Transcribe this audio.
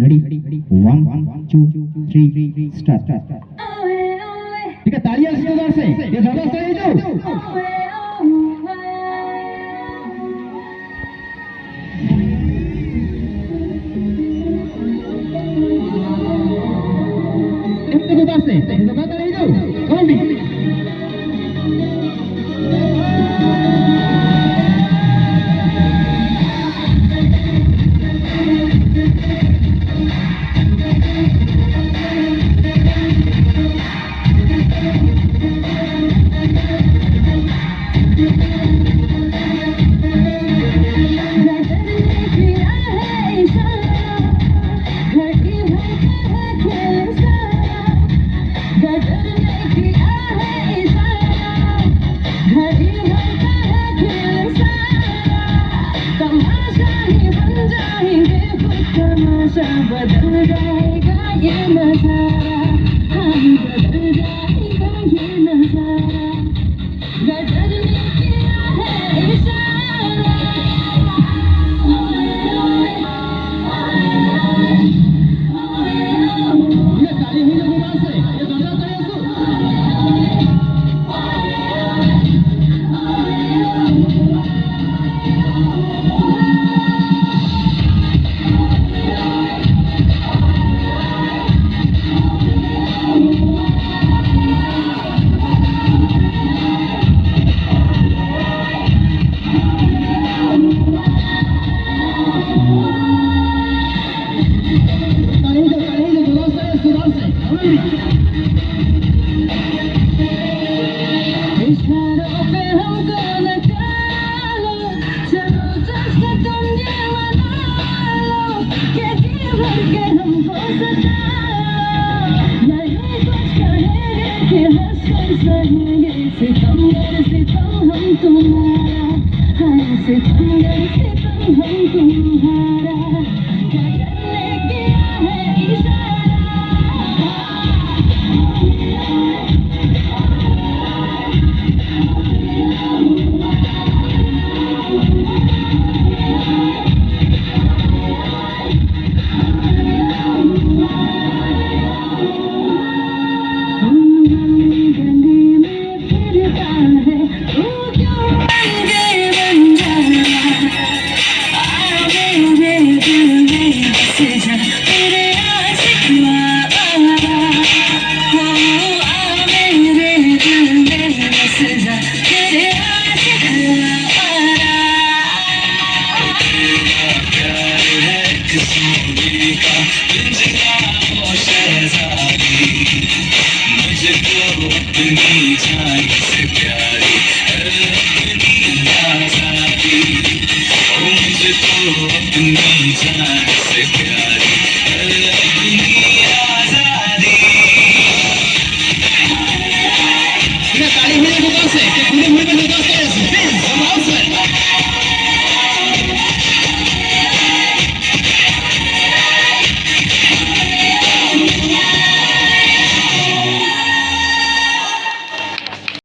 Ready 1 2 3 start. ठीक है, तालियां जोरदार से, ये जोरदार से जो जोरदार से जोरदार से जो कौन भी बदल जाएगा ये नजारा, हाँ बदल जाएगा ये नजारा, गदर ने किया है इशारा। ये ताली ही जोरदार से, ये जोरदार से इशारों पे हमको नचालो, चलो जश्न तुम ये मना लो, कि जी भर के हमको सताओ। नहीं कुछ कहेंगे कि हंस कर सहेंगे, सितमगर सितम हम तुम्हारा, हाय सितमगर सितम हम तुम्हारा, गदर ने किया है इशारा। अपनी जान से प्यारी अपनी आजादी, मुझको अपनी जान से प्यारी।